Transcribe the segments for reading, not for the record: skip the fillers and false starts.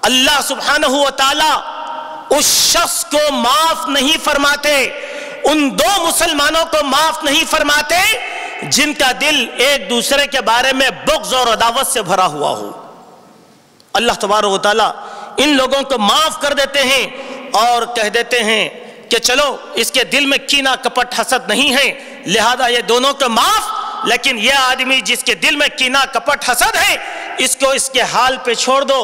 اللہ سبحانہ و تعالی اس شخص کو معاف نہیں فرماتے، ان دو مسلمانوں کو معاف نہیں فرماتے جن کا دل ایک دوسرے کے بارے میں بغض اور عداوت سے بھرا ہوا ہو۔ اللہ تبارک و تعالی ان لوگوں کو معاف کر دیتے ہیں اور کہہ دیتے ہیں کہ چلو اس کے دل میں کینہ کپٹ حسد نہیں ہے، لہذا یہ دونوں کو معاف، لیکن یہ آدمی جس کے دل میں کینہ کپٹ حسد ہے اس کو اس کے حال پہ چھوڑ دو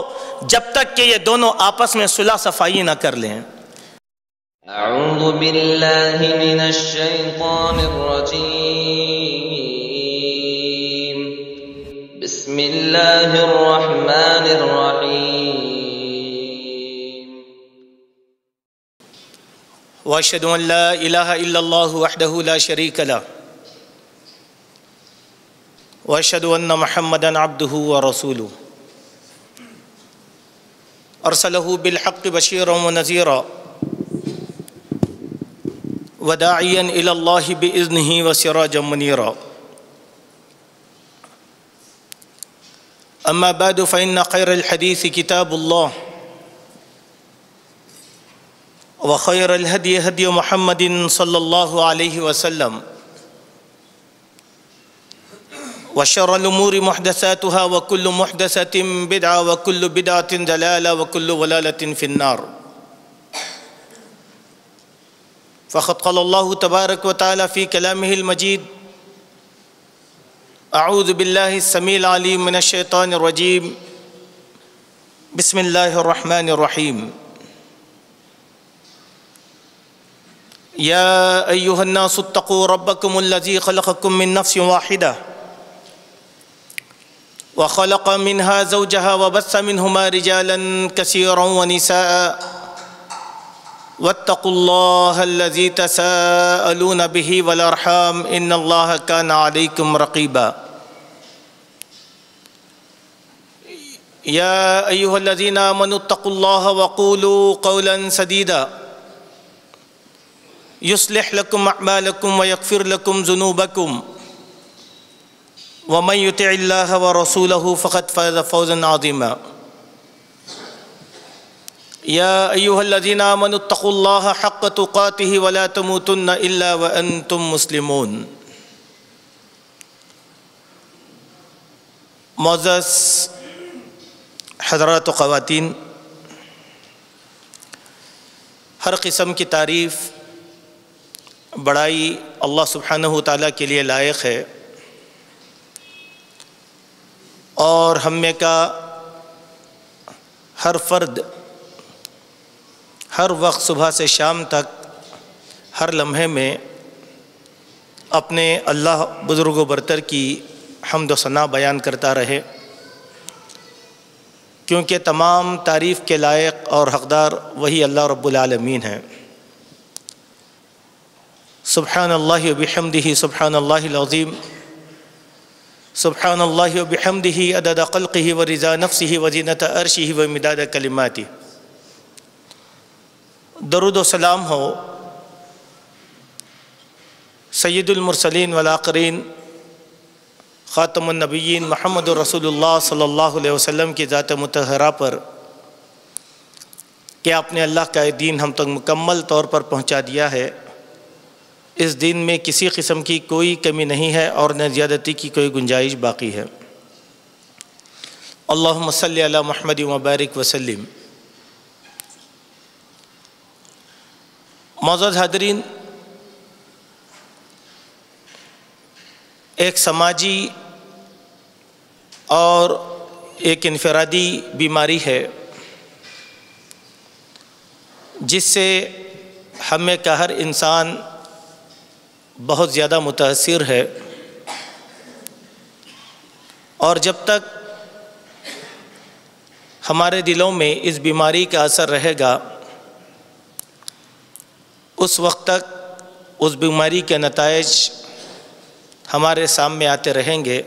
جب تک کہ یہ دونوں آپس میں صلح صفائی نہ کر لیں۔ اعوذ باللہ من الشیطان الرجیم، بسم اللہ الرحمن الرحیم۔ واشهد ان لا الہ الا اللہ وحدہ لا شریک لہ واشهد ان محمدا عبدہ ورسولہ ارسلہ بالحق بشیرا ونذیرا وداعیا الی اللہ باذنہ وسراجا منیرا۔ اما بعد فإن خیر الحدیث کتاب اللہ وخیر الہدی ہدی محمد صلی اللہ علیہ وسلم وشر الامور محدثاتها وكل محدثة بدعة وكل بدعة ضلالة وكل ضلالة في النار۔ فقد قال الله تبارك وتعالى في كلامه المجيد: اعوذ بالله السميع العليم من الشيطان الرجيم، بسم الله الرحمن الرحيم۔ يا أيها الناس اتقوا ربكم الذي خلقكم من نفس واحدة وخلق منها زوجها وبث منهما رجالا كثيرا ونساء واتقوا الله الذي تساءلون به والأرحام إن الله كان عليكم رقيبا۔ يا أيها الذين آمنوا اتقوا الله وقولوا قولا سديدا يصلح لكم أعمالكم ويغفر لكم ذنوبكم ومن يطع الله ورسوله فقد فاز فوزا عظيما۔ يا أيها الذين آمنوا اتقوا الله حق تقاته ولا تموتن إلا وأنتم مسلمون۔ معزز حضرات و خواتین، ہر قسم کی تعریف بڑائی اللہ سبحانہ وتعالیٰ کے لیے لائق ہے، اور ہم میں کا ہر فرد ہر وقت صبح سے شام تک ہر لمحے میں اپنے اللہ بزرگ و برتر کی حمد و ثنا بیان کرتا رہے، کیونکہ تمام تعریف کے لائق اور حقدار وہی اللہ رب العالمین ہیں۔ سبحان اللہ و بحمدہ سبحان اللہ العظیم، سبحان اللہ و بحمدہ عدد خلقہ و رضا نفسہ و زینت عرشہ و مداد کلماتہ۔ درود و سلام ہو سید المرسلین والآخرین خاتم النبیین محمد رسول اللہ صلی اللہ علیہ وسلم کی ذات مطہرہ پر کہ آپ نے اللہ کا دین ہم تک مکمل طور پر پہنچا دیا ہے۔ اس دین میں کسی قسم کی کوئی کمی نہیں ہے اور نہ زیادتی کی کوئی گنجائش باقی ہے۔ اللہم صلی علی محمد وبارک وسلم۔ معزز حاضرین، ایک سماجی اور ایک انفرادی بیماری ہے جس سے ہمیں کا ہر انسان بہت زیادہ متاثر ہے، اور جب تک ہمارے دلوں میں اس بیماری کا اثر رہے گا اس وقت تک اس بیماری کے نتائج ہمارے سامنے آتے رہیں گے،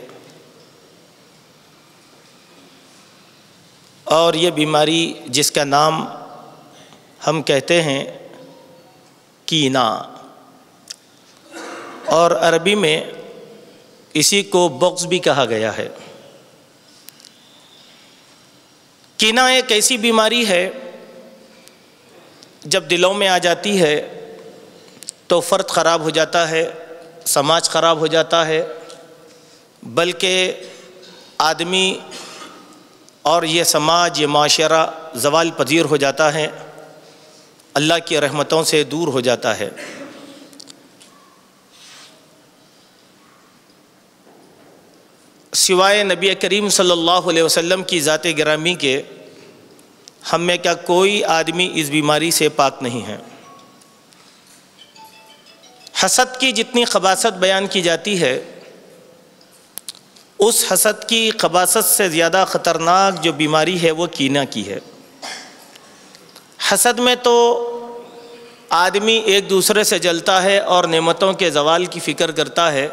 اور یہ بیماری جس کا نام ہم کہتے ہیں کینہ، اور عربی میں اسی کو بغض بھی کہا گیا ہے۔ کینہ ایک ایسی بیماری ہے جب دلوں میں آ جاتی ہے تو فرد خراب ہو جاتا ہے، سماج خراب ہو جاتا ہے، بلکہ آدمی اور یہ سماج، یہ معاشرہ زوال پذیر ہو جاتا ہے، اللہ کی رحمتوں سے دور ہو جاتا ہے۔ سوائے نبی کریم صلی اللہ علیہ وسلم کی ذات گرامی کے ہم میں کا کوئی آدمی اس بیماری سے پاک نہیں ہے۔ حسد کی جتنی خباثت بیان کی جاتی ہے، اس حسد کی خباثت سے زیادہ خطرناک جو بیماری ہے وہ کینہ کی ہے۔ حسد میں تو آدمی ایک دوسرے سے جلتا ہے اور نعمتوں کے زوال کی فکر کرتا ہے،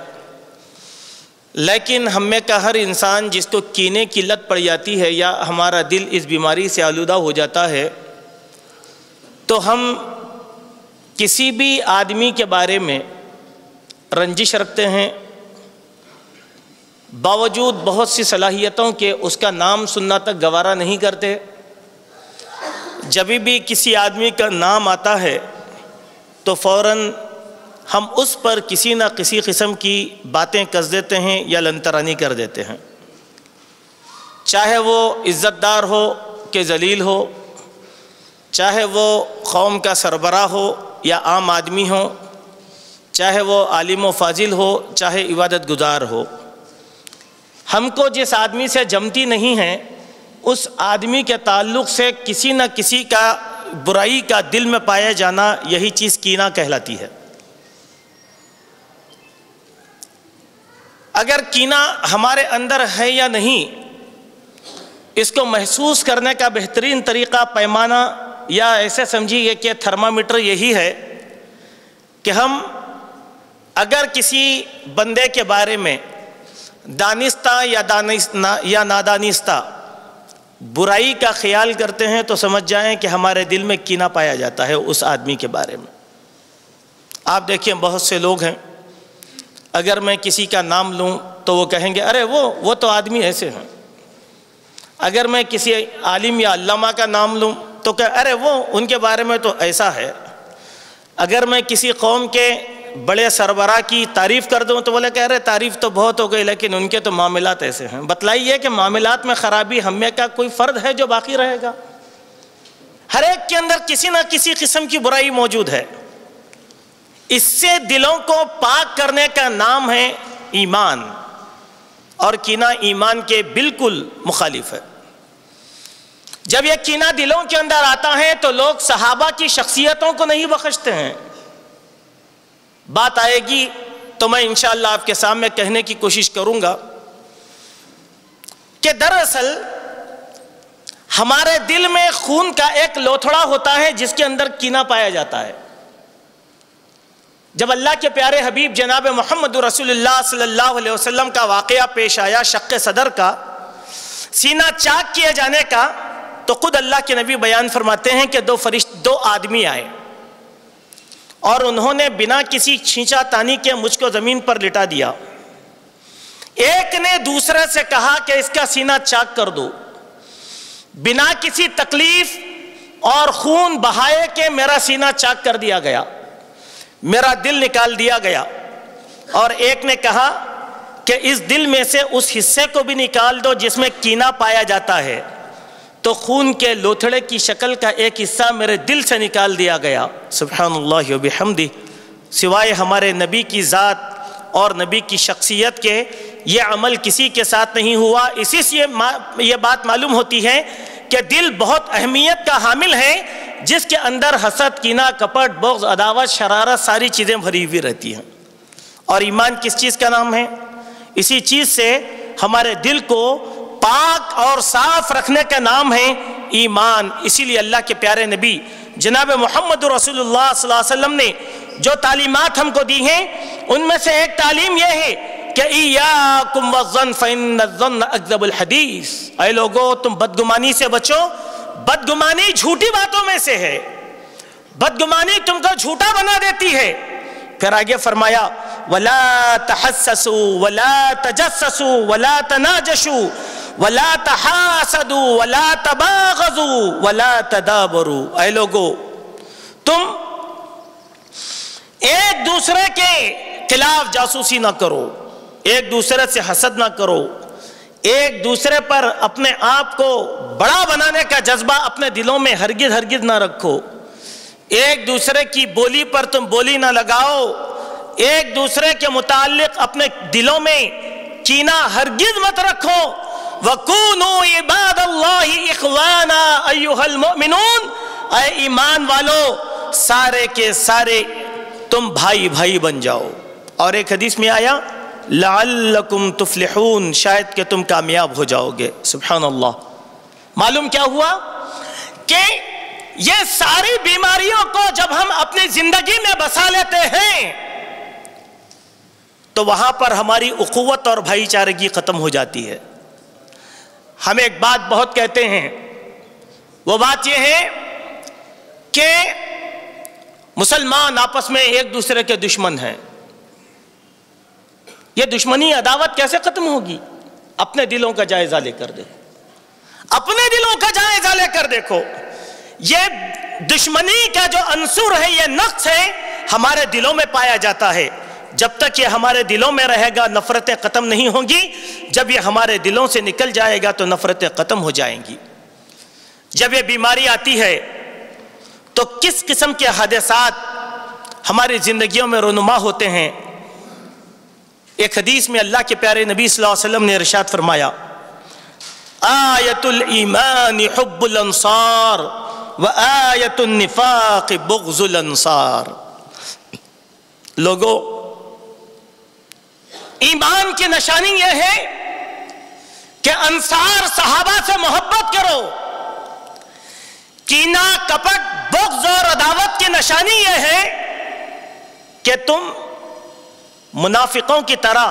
لیکن ہم میں کا ہر انسان جس کو کینے کی لت پڑ جاتی ہے یا ہمارا دل اس بیماری سے آلودہ ہو جاتا ہے، تو ہم کسی بھی آدمی کے بارے میں رنجش رکھتے ہیں، باوجود بہت سی صلاحیتوں کے اس کا نام سننا تک گوارا نہیں کرتے۔ جب بھی کسی آدمی کا نام آتا ہے تو فوراً ہم اس پر کسی نہ کسی قسم کی باتیں کس دیتے ہیں یا لنترانی کر دیتے ہیں، چاہے وہ عزت دار ہو کہ ذلیل ہو، چاہے وہ قوم کا سربراہ ہو یا عام آدمی ہو، چاہے وہ عالم و فاضل ہو، چاہے عبادت گزار ہو۔ ہم کو جس آدمی سے جمتی نہیں ہے، اس آدمی کے تعلق سے کسی نہ کسی کا برائی کا دل میں پایا جانا، یہی چیز کینہ کہلاتی ہے۔ اگر کینہ ہمارے اندر ہے یا نہیں، اس کو محسوس کرنے کا بہترین طریقہ، پیمانہ یا ایسے سمجھیے کہ تھرمامیٹر یہی ہے کہ ہم اگر کسی بندے کے بارے میں دانستہ یا نادانستہ برائی کا خیال کرتے ہیں تو سمجھ جائیں کہ ہمارے دل میں کینہ پایا جاتا ہے اس آدمی کے بارے میں۔ آپ دیکھیں بہت سے لوگ ہیں، اگر میں کسی کا نام لوں تو وہ کہیں گے ارے وہ تو آدمی ایسے ہیں۔ اگر میں کسی عالم یا علامہ کا نام لوں تو کہ ارے وہ ان کے بارے میں تو ایسا ہے۔ اگر میں کسی قوم کے بڑے سربراہ کی تعریف کر دوں تو بولے کہ ارے تعریف تو بہت ہو گئی، لیکن ان کے تو معاملات ایسے ہیں۔ بتلائیے کہ معاملات میں خرابی ہم میں کا کوئی فرد ہے جو باقی رہے گا؟ ہر ایک کے اندر کسی نہ کسی قسم کی برائی موجود ہے۔ اس سے دلوں کو پاک کرنے کا نام ہے ایمان، اور کینہ ایمان کے بالکل مخالف ہے۔ جب یہ کینہ دلوں کے اندر آتا ہے تو لوگ صحابہ کی شخصیتوں کو نہیں بخشتے ہیں۔ بات آئے گی تو میں انشاءاللہ آپ کے سامنے کہنے کی کوشش کروں گا کہ دراصل ہمارے دل میں خون کا ایک لوتھڑا ہوتا ہے جس کے اندر کینہ پایا جاتا ہے۔ جب اللہ کے پیارے حبیب جناب محمد رسول اللہ صلی اللہ علیہ وسلم کا واقعہ پیش آیا، شق صدر کا، سینہ چاک کیے جانے کا، تو خود اللہ کے نبی بیان فرماتے ہیں کہ دو آدمی آئے اور انہوں نے بنا کسی کھینچا تانی کے مجھ کو زمین پر لٹا دیا۔ ایک نے دوسرے سے کہا کہ اس کا سینہ چاک کر دو۔ بنا کسی تکلیف اور خون بہائے کہ میرا سینہ چاک کر دیا گیا، میرا دل نکال دیا گیا۔ اور ایک نے کہا کہ اس دل میں سے اس حصے کو بھی نکال دو جس میں کینہ پایا جاتا ہے، تو خون کے لوتھڑے کی شکل کا ایک حصہ میرے دل سے نکال دیا گیا۔ سبحان اللہ و بحمدہ، سوائے ہمارے نبی کی ذات اور نبی کی شخصیت کے یہ عمل کسی کے ساتھ نہیں ہوا۔ اسی سے یہ بات معلوم ہوتی ہے کہ دل بہت اہمیت کا حامل ہے، جس کے اندر حسد، کینہ، کپٹ، بغض، عداوت، شرارت، ساری چیزیں بھری ہوئی رہتی ہیں۔ اور ایمان کس چیز کا نام ہے؟ اسی چیز سے ہمارے دل کو پاک اور صاف رکھنے کا نام ہے ایمان۔ اسی لیے اللہ کے پیارے نبی جناب محمد رسول اللہ صلی اللہ علیہ وسلم نے جو تعلیمات ہم کو دی ہیں، ان میں سے ایک تعلیم یہ ہے کہ ایاکم والظن فإن الظن اکذب الحدیث، اے لوگو تم بدگمانی سے بچو، بدگمانی جھوٹی باتوں میں سے ہے، بدگمانی تم کو جھوٹا بنا دیتی ہے۔ پھر آگے فرمایا وَلَا تَحَسَّسُوا وَلَا تَجَسَّسُوا وَلَا تَنَاجَشُوا ولا تحاسدوا ولا تباغضوا ولا تدابروا، اے لوگو تم ایک دوسرے کے خلاف جاسوسی نہ کرو، ایک دوسرے سے حسد نہ کرو، ایک دوسرے پر اپنے آپ کو بڑا بنانے کا جذبہ اپنے دلوں میں ہرگز ہرگز نہ رکھو، ایک دوسرے کی بولی پر تم بولی نہ لگاؤ، ایک دوسرے کے متعلق اپنے دلوں میں کینہ ہرگز مت رکھو۔ وَكُونُوا عِبَادَ اللَّهِ إِخْوَانًا أَيُّهَا الْمُؤْمِنُونَ، اے ایمان والو سارے کے سارے تم بھائی بھائی بن جاؤ۔ اور ایک حدیث میں آیا لَعَلَّكُمْ تُفْلِحُونَ، شاید کہ تم کامیاب ہو جاؤ گے۔ سبحان اللہ۔ معلوم کیا ہوا کہ یہ ساری بیماریوں کو جب ہم اپنی زندگی میں بسا لیتے ہیں تو وہاں پر ہماری اخوت اور بھائی چارگی ختم ہو جاتی ہے۔ ہم ایک بات بہت کہتے ہیں، وہ بات یہ ہے کہ مسلمان آپس میں ایک دوسرے کے دشمن ہیں۔ یہ دشمنی عداوت کیسے ختم ہوگی؟ اپنے دلوں کا جائزہ لے کر دیکھو، اپنے دلوں کا جائزہ لے کر دیکھو۔ یہ دشمنی کا جو عنصر ہے، یہ نقص ہے، ہمارے دلوں میں پایا جاتا ہے۔ جب تک یہ ہمارے دلوں میں رہے گا نفرتیں ختم نہیں ہوں گی، جب یہ ہمارے دلوں سے نکل جائے گا تو نفرتیں ختم ہو جائیں گی۔ جب یہ بیماری آتی ہے تو کس قسم کے حادثات ہماری زندگیوں میں رونما ہوتے ہیں۔ ایک حدیث میں اللہ کے پیارے نبی صلی اللہ علیہ وسلم نے ارشاد فرمایا آیت الایمان حب الانصار و آیت النفاق بغض الانصار۔ لوگو ایمان کی نشانی یہ ہے کہ انصار صحابہ سے محبت کرو۔ کینہ، کپٹ، بغض اور عداوت کی نشانی یہ ہے کہ تم منافقوں کی طرح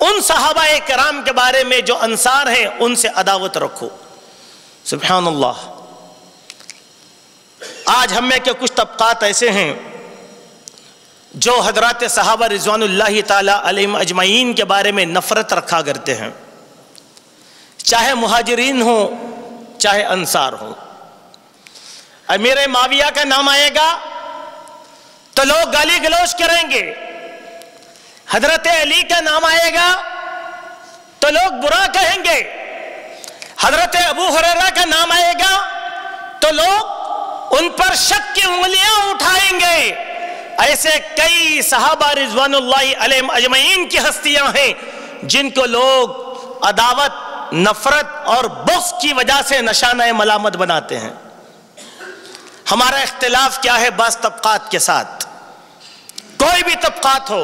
ان صحابہ کرام کے بارے میں جو انصار ہیں ان سے عداوت رکھو۔ سبحان اللہ۔ آج ہم میں کے کچھ طبقات ایسے ہیں جو حضرات صحابہ رضوان اللہ تعالی علیہم اجمعین کے بارے میں نفرت رکھا کرتے ہیں، چاہے مہاجرین ہوں چاہے انصار ہوں۔ امیر معاویہ کا نام آئے گا تو لوگ گالی گلوچ کریں گے، حضرت علی کا نام آئے گا تو لوگ برا کہیں گے، حضرت ابو ہریرہ کا نام آئے گا تو لوگ ان پر شک کی انگلیاں اٹھائیں گے۔ ایسے کئی صحابہ رضوان اللہ علیہم اجمعین کی ہستیاں ہیں جن کو لوگ عداوت، نفرت اور بغض کی وجہ سے نشانہ ملامت بناتے ہیں۔ ہمارا اختلاف کیا ہے بعض طبقات کے ساتھ؟ کوئی بھی طبقات ہو،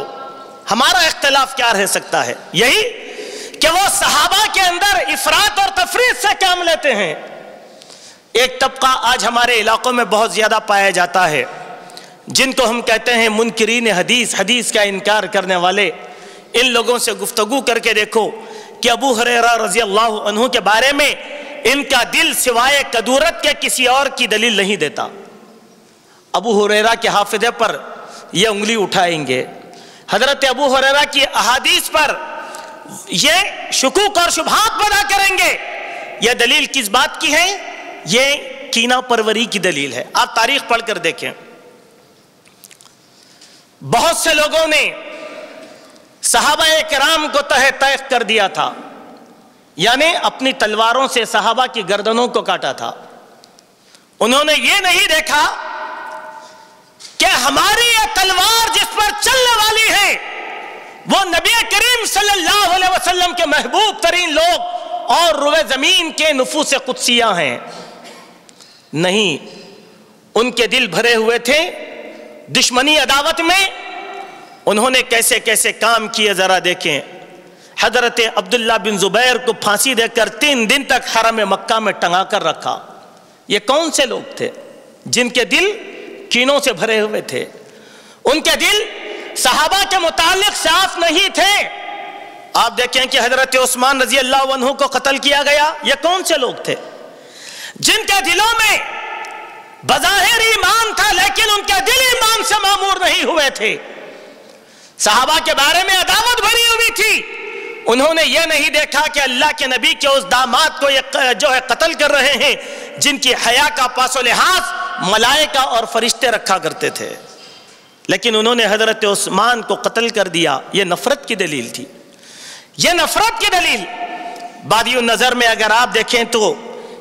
ہمارا اختلاف کیا رہ سکتا ہے؟ یہی کہ وہ صحابہ کے اندر افراط اور تفریط سے کام لیتے ہیں۔ ایک طبقہ آج ہمارے علاقوں میں بہت زیادہ پایا جاتا ہے جن کو ہم کہتے ہیں منکرین حدیث، حدیث کا انکار کرنے والے۔ ان لوگوں سے گفتگو کر کے دیکھو کہ ابو ہریرہ رضی اللہ عنہ کے بارے میں ان کا دل سوائے کدورت کے کسی اور کی دلیل نہیں دیتا۔ ابو ہریرہ کے حافظے پر یہ انگلی اٹھائیں گے، حضرت ابو ہریرہ کی احادیث پر یہ شکوک اور شبہات پیدا کریں گے۔ یہ دلیل کس بات کی ہے؟ یہ کینہ پروری کی دلیل ہے۔ آپ تاریخ پڑھ کر دیکھیں، بہت سے لوگوں نے صحابہ کرام کو تہہ تیغ کر دیا تھا، یعنی اپنی تلواروں سے صحابہ کی گردنوں کو کاٹا تھا۔ انہوں نے یہ نہیں دیکھا کہ ہماری یہ تلوار جس پر چلنے والی ہے وہ نبی کریم صلی اللہ علیہ وسلم کے محبوب ترین لوگ اور روئے زمین کے نفوس قدسیہ ہیں۔ نہیں، ان کے دل بھرے ہوئے تھے دشمنی عداوت میں۔ انہوں نے کیسے کیسے کام کیے ذرا دیکھیں۔ حضرت عبداللہ بن زبیر کو پھانسی دے کر 3 دن تک حرم مکہ میں ٹنگا کر رکھا۔ یہ کون سے لوگ تھے جن کے دل کینوں سے بھرے ہوئے تھے؟ ان کے دل صحابہ کے متعلق صاف نہیں تھے۔ آپ دیکھیں کہ حضرت عثمان رضی اللہ عنہ کو قتل کیا گیا۔ یہ کون سے لوگ تھے جن کے دلوں میں بظاہر ایمان تھا لیکن ان کے دل ایمان سے معمور نہیں ہوئے تھے؟ صحابہ کے بارے میں عداوت بھری ہوئی تھی، انہوں نے یہ نہیں دیکھا کہ اللہ کے نبی کے اس داماد کو جو ہے قتل کر رہے ہیں جن کی حیا کا پاس و لحاظ ملائکہ اور فرشتے رکھا کرتے تھے، لیکن انہوں نے حضرت عثمان کو قتل کر دیا۔ یہ نفرت کی دلیل تھی، یہ نفرت کی دلیل۔ بادی النظر میں اگر آپ دیکھیں تو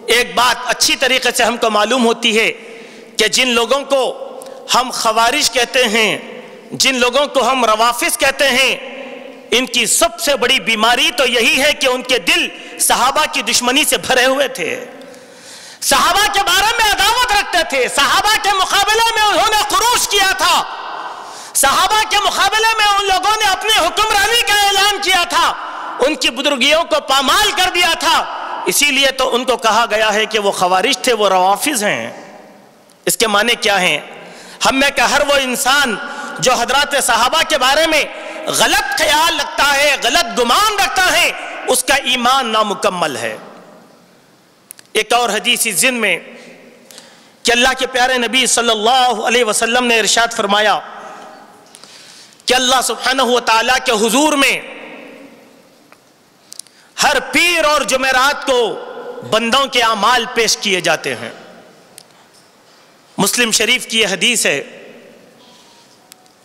ایک بات اچھی طریقے سے ہم کو معلوم ہوتی ہے کہ جن لوگوں کو ہم خوارج کہتے ہیں، جن لوگوں کو ہم روافض کہتے ہیں، ان کی سب سے بڑی بیماری تو یہی ہے کہ ان کے دل صحابہ کی دشمنی سے بھرے ہوئے تھے، صحابہ کے بارے میں عداوت رکھتے تھے، صحابہ کے مقابلے میں انہوں نے خروج کیا تھا، صحابہ کے مقابلے میں ان لوگوں نے اپنی حکمرانی کا اعلان کیا تھا، ان کی بزرگیوں کو پامال کر دیا تھا۔ اسی لیے تو ان کو کہا گیا ہے کہ وہ خوارج تھے، وہ روافض ہیں۔ اس کے معنی کیا ہیں؟ ہم میں کہ ہر وہ انسان جو حضرات صحابہ کے بارے میں غلط خیال رکھتا ہے، غلط گمان رکھتا ہے، اس کا ایمان نامکمل ہے۔ ایک اور حدیث ضمن میں کہ اللہ کے پیارے نبی صلی اللہ علیہ وسلم نے ارشاد فرمایا کہ اللہ سبحانہ و تعالیٰ کے حضور میں ہر پیر اور جمعرات کو بندوں کے اعمال پیش کیے جاتے ہیں۔ مسلم شریف کی یہ حدیث ہے۔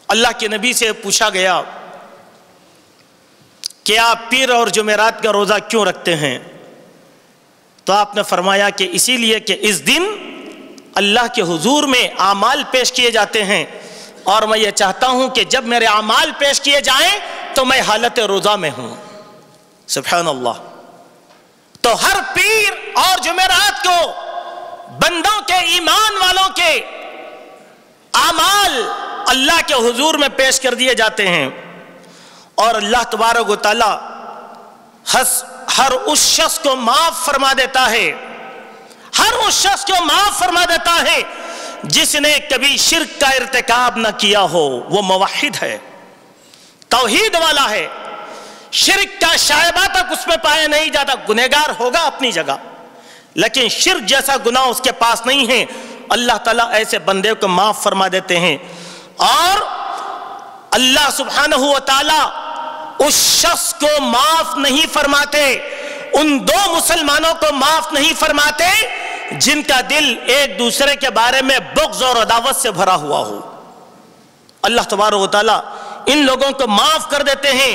اللہ کے نبی سے پوچھا گیا کہ آپ پیر اور جمعرات کا روزہ کیوں رکھتے ہیں؟ تو آپ نے فرمایا کہ اسی لیے کہ اس دن اللہ کے حضور میں اعمال پیش کیے جاتے ہیں، اور میں یہ چاہتا ہوں کہ جب میرے اعمال پیش کیے جائیں تو میں حالت روزہ میں ہوں۔ سبحان اللہ۔ تو ہر پیر اور جمعرات کو بندوں کے، ایمان والوں کے اعمال اللہ کے حضور میں پیش کر دیے جاتے ہیں، اور اللہ تبارک و تعالی ہر اس شخص کو معاف فرما دیتا ہے، ہر اس شخص کو معاف فرما دیتا ہے جس نے کبھی شرک کا ارتکاب نہ کیا ہو۔ وہ موحد ہے، توحید والا ہے، شرک کا شائبہ تک اس میں پایا نہیں جاتا۔ گنہگار ہوگا اپنی جگہ، لیکن شرک جیسا گناہ اس کے پاس نہیں ہے۔ اللہ تعالیٰ ایسے بندے کو معاف فرما دیتے ہیں، اور اللہ سبحانہ و تعالیٰ اس شخص کو معاف نہیں فرماتے، ان دو مسلمانوں کو معاف نہیں فرماتے جن کا دل ایک دوسرے کے بارے میں بغض اور عداوت سے بھرا ہوا ہو۔ اللہ تبارک و تعالیٰ ان لوگوں کو معاف کر دیتے ہیں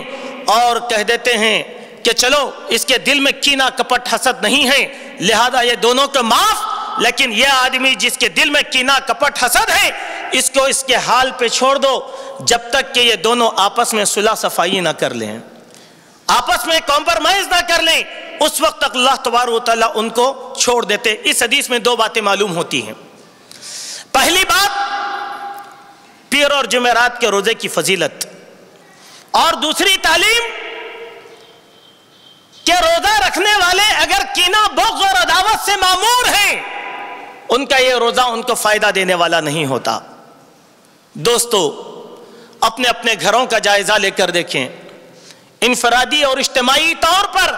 اور کہہ دیتے ہیں کہ چلو اس کے دل میں کینہ کپٹ حسد نہیں ہے، لہذا یہ دونوں کو معاف، لیکن یہ آدمی جس کے دل میں کینہ کپٹ حسد ہے اس کو اس کے حال پہ چھوڑ دو جب تک کہ یہ دونوں آپس میں صلح صفائی نہ کر لیں، آپس میں کمپرمائز نہ کر لیں، اس وقت تک اللہ تبارک و تعالیٰ ان کو چھوڑ دیتے۔ اس حدیث میں دو باتیں معلوم ہوتی ہیں۔ پہلی بات پیر اور جمعرات کے روزے کی فضیلت، اور دوسری تعلیم کہ روزہ رکھنے والے اگر کینہ بغض اور عداوت سے معمور ہیں ان کا یہ روزہ ان کو فائدہ دینے والا نہیں ہوتا۔ دوستو، اپنے اپنے گھروں کا جائزہ لے کر دیکھیں، انفرادی اور اجتماعی طور پر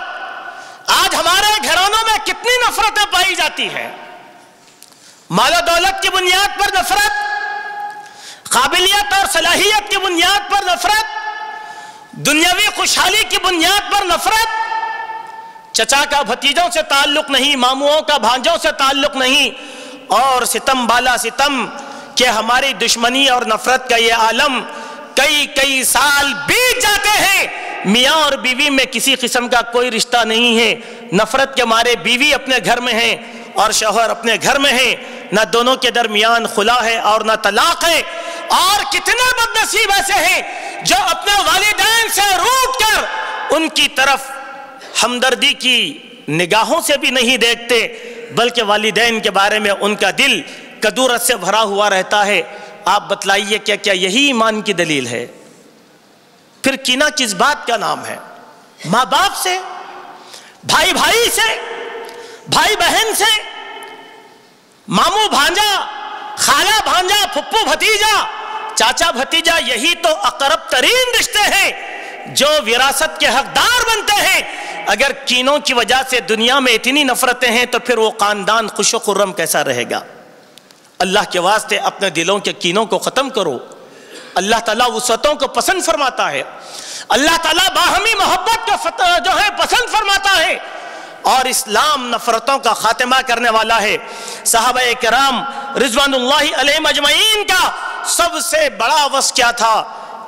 آج ہمارے گھرانوں میں کتنی نفرتیں پائی جاتی ہیں۔ مال و دولت کی بنیاد پر نفرت، قابلیت اور صلاحیت کی بنیاد پر نفرت، دنیاوی خوشحالی کی بنیاد پر نفرت، چچا کا بھتیجوں سے تعلق نہیں، ماموں کا بھانجوں سے تعلق نہیں، اور ستم بالا ستم کہ ہماری دشمنی اور نفرت کا یہ عالم کئی سال بیت جاتے ہیں، میاں اور بیوی میں کسی قسم کا کوئی رشتہ نہیں ہے، نفرت کے مارے بیوی اپنے گھر میں ہے اور شوہر اپنے گھر میں ہے، نہ دونوں کے درمیان خلا ہے اور نہ طلاق ہے۔ اور کتنے بد نصیب ایسے ہیں جو اپنے والدین سے روٹ کر ان کی طرف ہمدردی کی نگاہوں سے بھی نہیں دیکھتے، بلکہ والدین کے بارے میں ان کا دل کدورت سے بھرا ہوا رہتا ہے۔ آپ بتلائیے کیا یہی ایمان کی دلیل ہے؟ پھر کینہ کس بات کا نام ہے؟ ماں باپ سے، بھائی بھائی سے، بھائی بہن سے، ماموں بھانجا، خالہ بھانجا، پھپھو بھتیجا، چاچا بھتیجا، یہی تو اقرب ترین رشتے ہیں جو وراثت کے حقدار بنتے ہیں۔ اگر کینوں کی وجہ سے دنیا میں اتنی نفرتیں ہیں تو پھر وہ خاندان خوش و خرم کیسا رہے گا؟ اللہ کے واسطے اپنے دلوں کے کینوں کو ختم کرو، اللہ تعالیٰ وسعتوں کو پسند فرماتا ہے، اللہ تعالیٰ باہمی محبت کو جو ہے پسند فرماتا ہے، اور اسلام نفرتوں کا خاتمہ کرنے والا ہے۔ صحابہ کرام رضوان اللہ علیہم اجمعین کا سب سے بڑا وصف کیا تھا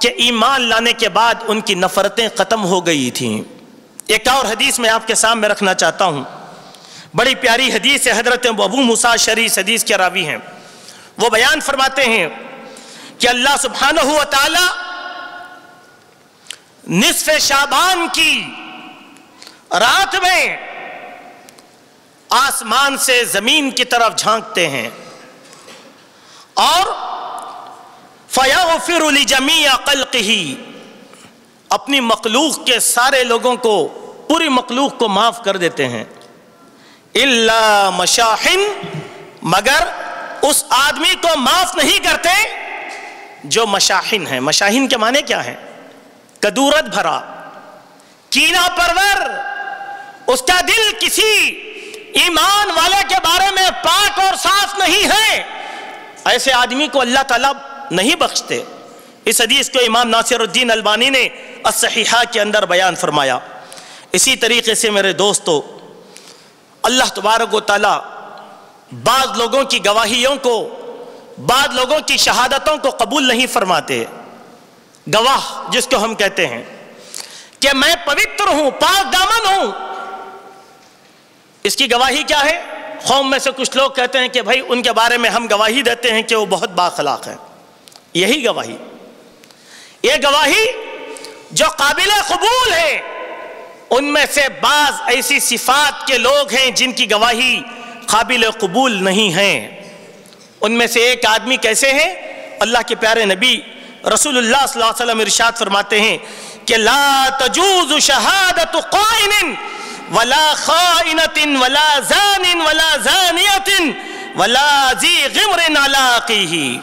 کہ ایمان لانے کے بعد ان کی نفرتیں ختم ہو گئی تھیں۔ ایک اور حدیث میں آپ کے سامنے رکھنا چاہتا ہوں، بڑی پیاری حدیث ہے، حضرت ابو موسیٰ اشعری اس حدیث کے راوی ہیں، وہ بیان فرماتے ہیں کہ اللہ سبحانہ و تعالی نصف شعبان کی رات میں آسمان سے زمین کی طرف جھانکتے ہیں اور فَيَغْفِرُ لِجَمِيعَ خَلْقِهِ، اپنی مخلوق کے سارے لوگوں کو، پوری مخلوق کو معاف کر دیتے ہیں، إِلَّا مَشَاحِن، مگر اس آدمی کو معاف نہیں کرتے جو مشاحن ہے۔ مشاحن کے معنی کیا ہے؟ کدورت بھرا، کینہ پرور، اس کا دل کسی ایمان والے کے بارے میں پاک اور صاف نہیں ہے، ایسے آدمی کو اللہ تعالیٰ نہیں بخشتے۔ اس حدیث کو امام ناصر الدین البانی نے الصحیحہ کے اندر بیان فرمایا۔ اسی طریقے سے میرے دوستو، اللہ تبارک و تعالیٰ بعض لوگوں کی گواہیوں کو، بعض لوگوں کی شہادتوں کو قبول نہیں فرماتے۔ گواہ جس کو ہم کہتے ہیں کہ میں پوتر ہوں، پاک دامن ہوں، اس کی گواہی کیا ہے؟ قوم میں سے کچھ لوگ کہتے ہیں کہ بھائی ان کے بارے میں ہم گواہی دیتے ہیں کہ وہ بہت بااخلاق ہیں۔ یہی گواہی، یہ گواہی جو قابل قبول ہے، ان میں سے بعض ایسی صفات کے لوگ ہیں جن کی گواہی قابل قبول نہیں ہیں۔ ان میں سے ایک آدمی کیسے ہیں؟ اللہ کے پیارے نبی رسول اللہ صلی اللہ علیہ وسلم ارشاد فرماتے ہیں کہ لا تجوز شہادت قائن ولا خائنۃ ولا زان ولا زانیۃ ولا ذی غمر علی اخیہ،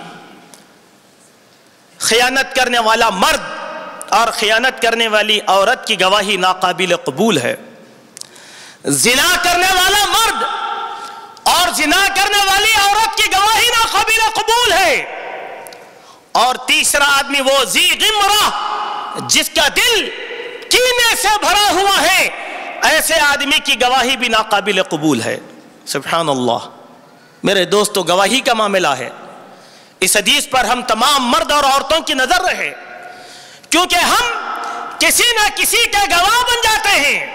خیانت کرنے والا مرد اور خیانت کرنے والی عورت کی گواہی ناقابل قبول ہے، زنا کرنے والا مرد اور زنا کرنے والی عورت کی گواہی ناقابل قبول ہے، اور تیسرا آدمی وہ ذی غمرہ، جس کا دل کینے سے بھرا ہوا ہے، ایسے آدمی کی گواہی بھی ناقابل قبول ہے۔ سبحان اللہ، میرے دوستو، گواہی کا معاملہ ہے۔ اس حدیث پر ہم تمام مرد اور عورتوں کی نظر رہے، کیونکہ ہم کسی نہ کسی کے گواہ بن جاتے ہیں۔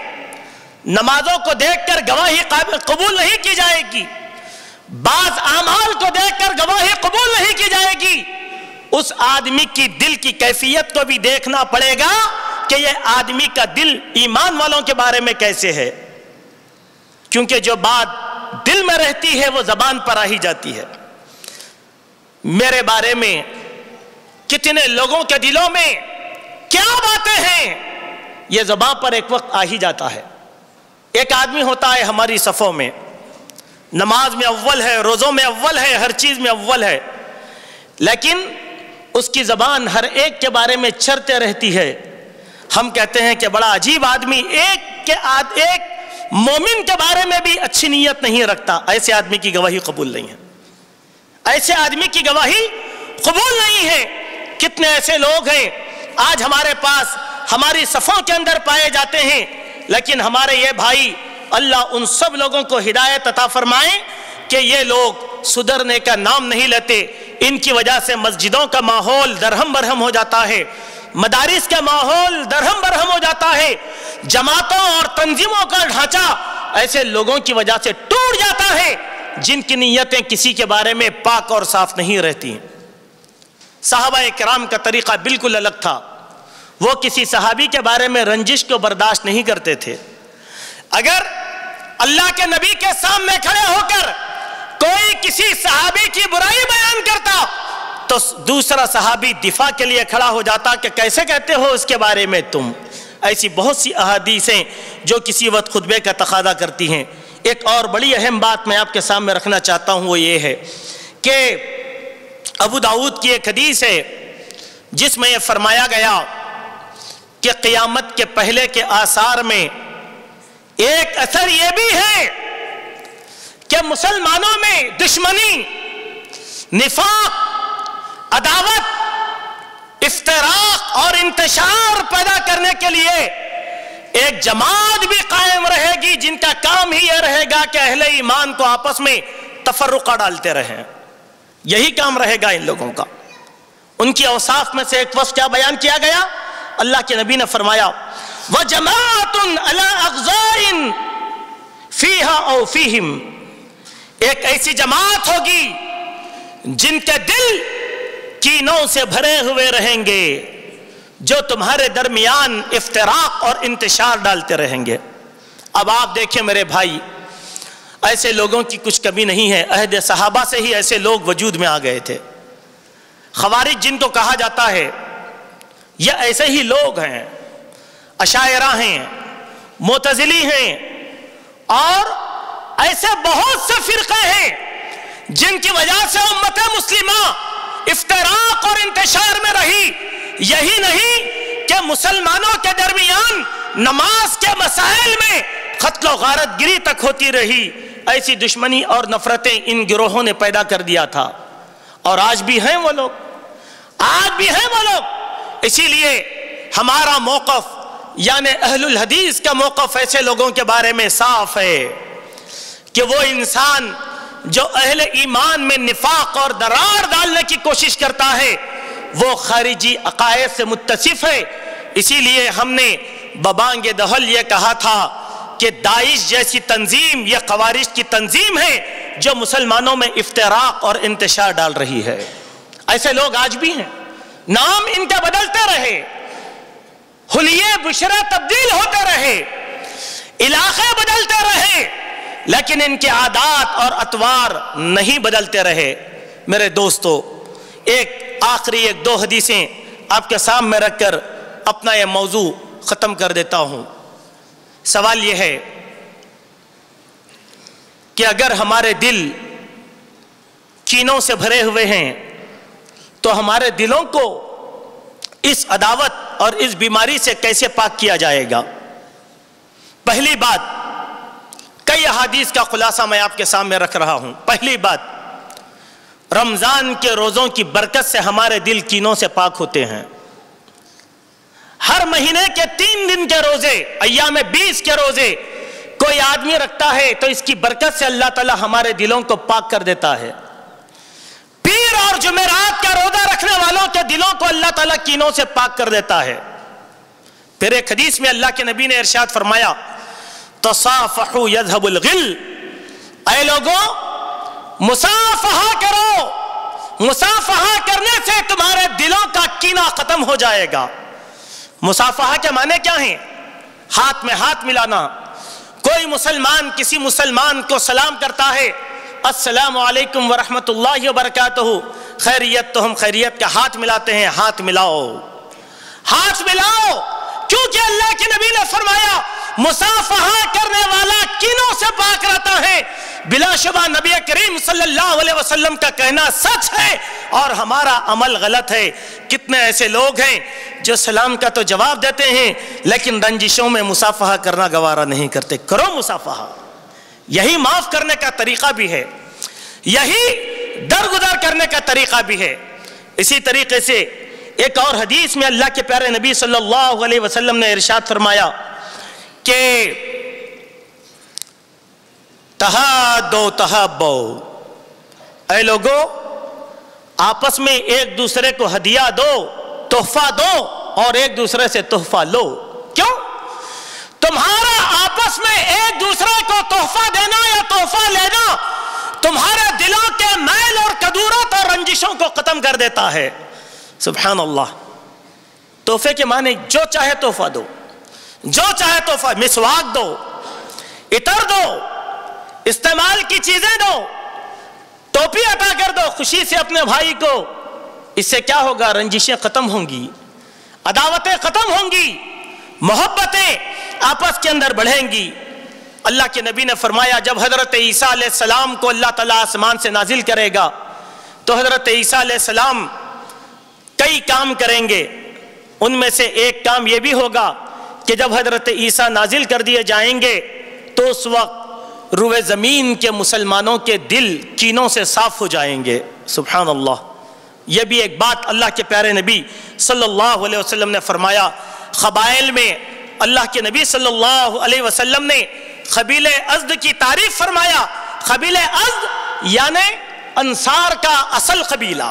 نمازوں کو دیکھ کر گواہی قبول نہیں کی جائے گی، بعض اعمال کو دیکھ کر گواہی قبول نہیں کی جائے گی، اس آدمی کی دل کی کیفیت کو بھی دیکھنا پڑے گا کہ یہ آدمی کا دل ایمان والوں کے بارے میں کیسے ہے، کیونکہ جو بات دل میں رہتی ہے وہ زبان پر آ ہی جاتی ہے۔ میرے بارے میں کتنے لوگوں کے دلوں میں کیا باتیں ہیں، یہ زبان پر ایک وقت آ ہی جاتا ہے۔ ایک آدمی ہوتا ہے ہماری صفوں میں، نماز میں اول ہے، روزوں میں اول ہے، ہر چیز میں اول ہے، لیکن اس کی زبان ہر ایک کے بارے میں چرتے رہتی ہے۔ ہم کہتے ہیں کہ بڑا عجیب آدمی، ایک مومن کے بارے میں بھی اچھی نیت نہیں رکھتا، ایسے آدمی کی گواہی قبول نہیں ہے، ایسے آدمی کی گواہی قبول نہیں ہے۔ کتنے ایسے لوگ ہیں آج ہمارے پاس، ہماری صفوں کے اندر پائے جاتے ہیں، لیکن ہمارے یہ بھائی، اللہ ان سب لوگوں کو ہدایت عطا فرمائے کہ یہ لوگ سدھرنے کا نام نہیں لیتے۔ ان کی وجہ سے مسجدوں کا ماحول درہم برہم ہو جاتا ہے، مدارس کا ماحول درہم برہم ہو جاتا ہے، جماعتوں اور تنظیموں کا ڈھانچہ ایسے لوگوں کی وجہ سے ٹوٹ جاتا ہے جن کی نیتیں کسی کے بارے میں پاک اور صاف نہیں رہتی۔ صحابہ کرام کا طریقہ بالکل الگ تھا، وہ کسی صحابی کے بارے میں رنجش کو برداشت نہیں کرتے تھے۔ اگر اللہ کے نبی کے سامنے کھڑے ہو کر کوئی کسی صحابی کی برائی بیان کرتا تو دوسرا صحابی دفاع کے لیے کھڑا ہو جاتا کہ کیسے کہتے ہو اس کے بارے میں تم۔ ایسی بہت سی احادیثیں جو کسی وقت خطبے کا تقاضا کرتی ہیں۔ ایک اور بڑی اہم بات میں آپ کے سامنے رکھنا چاہتا ہوں، وہ یہ ہے کہ ابو داؤد کی ایک حدیث ہے جس میں یہ فرمایا گیا کہ قیامت کے پہلے کے آثار میں ایک اثر یہ بھی ہے کہ مسلمانوں میں دشمنی، نفاق، عداوت افتراق اور انتشار پیدا کرنے کے لیے ایک جماعت بھی قائم رہے گی جن کا کام ہی یہ رہے گا کہ اہل ایمان کو آپس میں تفرقہ ڈالتے رہیں. یہی کام رہے گا ان لوگوں کا. ان کی اوصاف میں سے ایک وصف کیا بیان کیا گیا؟ اللہ کے نبی نے فرمایا وَجَمَاعَةٌ عَلَىٰ أَغْزَارٍ فِيهَا أَوْ فِيهِمْ، ایک ایسی جماعت ہوگی جن کے دل کینوں سے بھرے ہوئے رہیں گے، جو تمہارے درمیان افتراق اور انتشار ڈالتے رہیں گے. اب آپ دیکھیں میرے بھائی، ایسے لوگوں کی کچھ کمی نہیں ہے. عہد صحابہ سے ہی ایسے لوگ وجود میں آ گئے تھے. خوارج جن کو کہا جاتا ہے یہ ایسے ہی لوگ ہیں، اشاعرہ ہیں، معتزلی ہیں، اور ایسے بہت سے فرقے ہیں جن کی وجہ سے امت مسلمہ افتراق اور انتشار میں رہی. یہی نہیں کہ مسلمانوں کے درمیان نماز کے مسائل میں قتل و غارت گری تک ہوتی رہی. ایسی دشمنی اور نفرتیں ان گروہوں نے پیدا کر دیا تھا، اور آج بھی ہیں وہ لوگ، آج بھی ہیں وہ لوگ. اسی لیے ہمارا موقف یعنی اہل الحدیث کا موقف ایسے لوگوں کے بارے میں صاف ہے کہ وہ انسان جو اہل ایمان میں نفاق اور درار ڈالنے کی کوشش کرتا ہے وہ خارجی عقائد سے متصف ہے. اسی لیے ہم نے ببانگ دہل یہ کہا تھا کہ داعش جیسی تنظیم یہ خوارج کی تنظیم ہے جو مسلمانوں میں افتراق اور انتشار ڈال رہی ہے. ایسے لوگ آج بھی ہیں، نام ان کا بدلتے رہے، حلیے بشرے تبدیل ہوتے رہے، علاقے بدلتے رہے، لیکن ان کے عادات اور اطوار نہیں بدلتے رہے. میرے دوستو، آخری دو حدیثیں آپ کے سامنے رکھ کر اپنا یہ موضوع ختم کر دیتا ہوں. سوال یہ ہے کہ اگر ہمارے دل کینوں سے بھرے ہوئے ہیں تو ہمارے دلوں کو اس عداوت اور اس بیماری سے کیسے پاک کیا جائے گا؟ پہلی بات، کئی احادیث کا خلاصہ میں آپ کے سامنے رکھ رہا ہوں. پہلی بات، رمضان کے روزوں کی برکت سے ہمارے دل کینوں سے پاک ہوتے ہیں. ہر مہینے کے 3 دن کے روزے، ایام 20 کے روزے کوئی آدمی رکھتا ہے تو اس کی برکت سے اللہ تعالی ہمارے دلوں کو پاک کر دیتا ہے. پیر اور جمعرات کا روزہ رکھنے والوں کے دلوں کو اللہ تعالیٰ کینوں سے پاک کر دیتا ہے. پھر ایک حدیث میں اللہ کے نبی نے ارشاد فرمایا تصافحوا یذهب الغل، اے لوگوں مصافحہ کرو، مصافحہ کرنے سے تمہارے دلوں کا کینہ ختم ہو جائے گا. مصافحہ کے معنی کیا ہیں؟ ہاتھ میں ہاتھ ملانا. کوئی مسلمان کسی مسلمان کو سلام کرتا ہے، السلام علیکم ورحمت اللہ وبرکاتہ، خیریت؟ تو ہم خیریت کا ہاتھ ملاتے ہیں. ہاتھ ملاؤ، ہاتھ ملاؤ، کیونکہ اللہ کے نبی نے فرمایا مصافحہ کرنے والا کینوں سے پاک رہتا ہے. بلا شبہ نبی کریم صلی اللہ علیہ وسلم کا کہنا سچ ہے اور ہمارا عمل غلط ہے. کتنے ایسے لوگ ہیں جو سلام کا تو جواب دیتے ہیں لیکن رنجشوں میں مصافحہ کرنا گوارا نہیں کرتے. کرو مصافحہ، یہی معاف کرنے کا طریقہ بھی ہے، یہی درگزر کرنے کا طریقہ بھی ہے. اسی طریقے سے ایک اور حدیث میں اللہ کے پیارے نبی صلی اللہ علیہ وسلم نے ارشاد فرمایا کہ تہادو تہابو، اے لوگو آپس میں ایک دوسرے کو ہدیہ دو، تحفہ دو اور ایک دوسرے سے تحفہ لو. کیوں؟ تمہارا آپس میں ایک دوسرے کو تحفہ دینا یا تحفہ لینا تمہارے دلوں کے میل اور کدورت اور رنجشوں کو ختم کر دیتا ہے. سبحان اللہ. تحفے کے معنی جو چاہے تحفہ دو، جو چاہے تحفہ، مسواک دو، عطر دو، استعمال کی چیزیں دو، ٹوپی عطا کر دو خوشی سے اپنے بھائی کو. اس سے کیا ہوگا؟ رنجشیں ختم ہوں گی، عداوتیں ختم ہوں گی، محبتیں آپس کے اندر بڑھیں گی. اللہ کے نبی نے فرمایا جب حضرت عیسیٰ علیہ السلام کو اللہ تعالیٰ آسمان سے نازل کرے گا تو حضرت عیسیٰ علیہ السلام کئی کام کریں گے. ان میں سے ایک کام یہ بھی ہوگا کہ جب حضرت عیسیٰ نازل کر دیے جائیں گے تو اس وقت روئے زمین کے مسلمانوں کے دل کینوں سے صاف ہو جائیں گے. سبحان اللہ. یہ بھی ایک بات اللہ کے پیارے نبی صلی اللہ علیہ وسلم نے فرمایا۔ قبائل میں اللہ کے نبی صلی اللہ علیہ وسلم نے قبیلہ ازد کی تعریف فرمایا۔ قبیلہ ازد یعنی انصار کا اصل قبیلہ،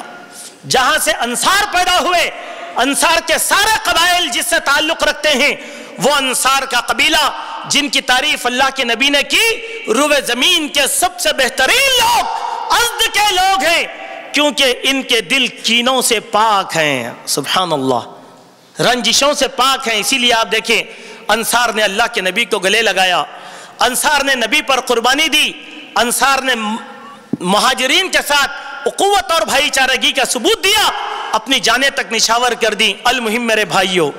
جہاں سے انصار پیدا ہوئے، انصار کے سارے قبائل جس سے تعلق رکھتے ہیں وہ انصار کا قبیلہ، جن کی تعریف اللہ کے نبی نے کی، روئے زمین کے سب سے بہترین لوگ ازد کے لوگ ہیں، کیونکہ ان کے دل کینوں سے پاک ہیں۔ سبحان اللہ، رنجشوں سے پاک ہیں۔ اسی لیے آپ دیکھیں انصار نے اللہ کے نبی کو گلے لگایا، انصار نے نبی پر قربانی دی، انصار نے مہاجرین کے ساتھ اخوت اور بھائی چارگی کا ثبوت دیا، اپنی جانیں تک نشاور کر دی۔ المہم میرے بھائیوں،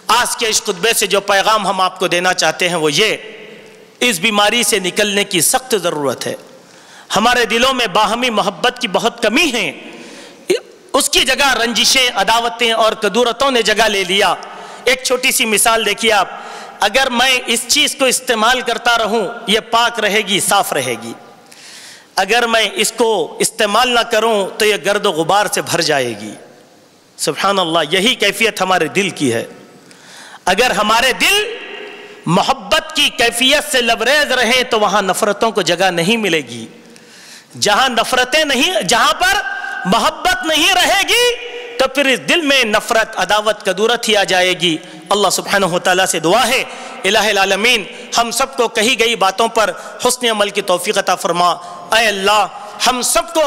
آج کے اس خطبے سے جو پیغام ہم آپ کو دینا چاہتے ہیں وہ یہ، اس بیماری سے نکلنے کی سخت ضرورت ہے۔ ہمارے دلوں میں باہمی محبت کی بہت کمی ہے، اس کی جگہ رنجشیں، عداوتیں اور کدورتوں نے جگہ لے لیا۔ ایک چھوٹی سی مثال دیکھیے آپ، اگر میں اس چیز کو استعمال کرتا رہوں یہ پاک رہے گی، صاف رہے گی، اگر میں اس کو استعمال نہ کروں تو یہ گرد و غبار سے بھر جائے گی۔ سبحان اللہ، یہی کیفیت ہمارے دل کی ہے۔ اگر ہمارے دل محبت کی کیفیت سے لبریز رہیں تو وہاں نفرتوں کو جگہ نہیں ملے گی۔ جہاں نفرتیں نہیں، جہاں پر محبت نہیں رہے گی تو پھر اس دل میں نفرت، عداوت، کدورت ہی آ جائے گی۔ اللہ سبحانہ وتعالیٰ سے دعا ہے الہ العالمین ہم سب کو کہی گئی باتوں پر حسن عمل کی توفیق عطا فرما۔ اے اللہ ہم سب کو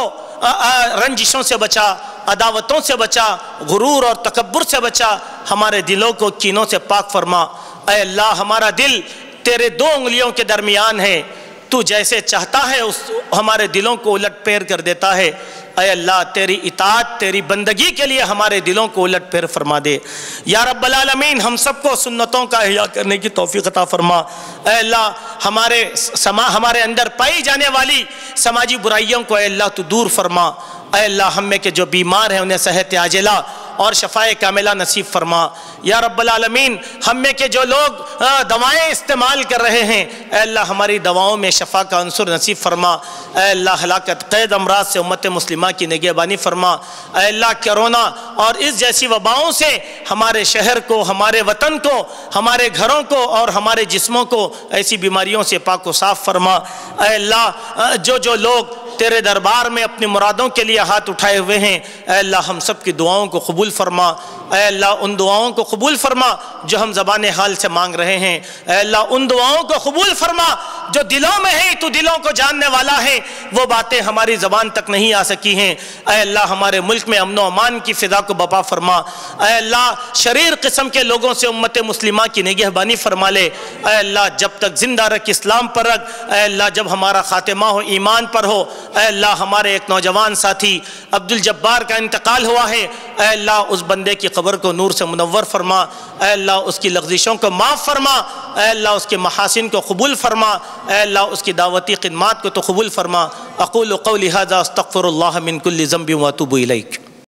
رنجشوں سے بچا، عداوتوں سے بچا، غرور اور تکبر سے بچا، ہمارے دلوں کو کینوں سے پاک فرما۔ اے اللہ ہمارا دل تیرے دو انگلیوں کے درمیان ہے، تو جیسے چاہتا ہے ہمارے دلوں کو الٹ پیر کر دیتا ہے۔ اے اللہ تیری اطاعت، تیری بندگی کے لیے ہمارے دلوں کو الٹ پیر فرما دے۔ یا رب العالمین ہم سب کو سنتوں کا احیاء کرنے کی توفیق عطا فرما۔ اے اللہ ہمارے اندر پائی جانے والی سماجی برائیوں کو اے اللہ تو دور فرما۔ اے اللہ ہم میں کے جو بیمار ہیں انہیں صحت عاجلہ اور شفائے کاملہ نصیب فرما۔ یا رب العالمین ہم میں کے جو لوگ دوائیں استعمال کر رہے ہیں اے اللہ ہماری دواؤں میں شفا کا عنصر نصیب فرما۔ اے اللہ ہلاکت قید امراض سے امت مسلمہ کی نگہبانی فرما۔ اے اللہ کرونا اور اس جیسی وباؤں سے ہمارے شہر کو، ہمارے وطن کو، ہمارے گھروں کو اور ہمارے جسموں کو ایسی بیماریوں سے پاک و صاف فرما۔ اے اللہ جو لوگ تیرے دربار میں اپنی مرادوں کے لیے ہاتھ اٹھائے ہوئے ہیں اے اللہ ہم سب کی دعاؤں کو قبول فرما۔ اے اللہ ان دعاؤں کو قبول فرما جو ہم زبان حال سے مانگ رہے ہیں۔ اے اللہ ان دعاؤں کو قبول فرما جو دلوں میں ہے، تو دلوں کو جاننے والا ہے، وہ باتیں ہماری زبان تک نہیں آ سکی ہیں۔ اے اللہ ہمارے ملک میں امن و امان کی فضا کو بپا فرما۔ اے اللہ شریر قسم کے لوگوں سے امت مسلمہ کی نگہبانی فرما لے۔ اے اللہ جب تک زندہ رکھ اسلام پر رکھ۔ اے اللہ جب ہمارا خاتمہ ہو ایمان پر ہو۔ اے اللہ ہمارے ایک نوجوان ساتھی عبدالجبار کا انتقال ہوا ہے، اے اللہ اس بندے کی قبر کو نور سے منور فرما۔ اے اللہ اس کی لغزشوں کو معاف فرما۔ اے اللہ اس کے محاسن کو قبول فرما۔ اے اللہ اس کی دعوتی خدمات کو تو قبول فرما۔ اقول قولی ھذا استغفر اللہ من کل ذنب واتوب الیک۔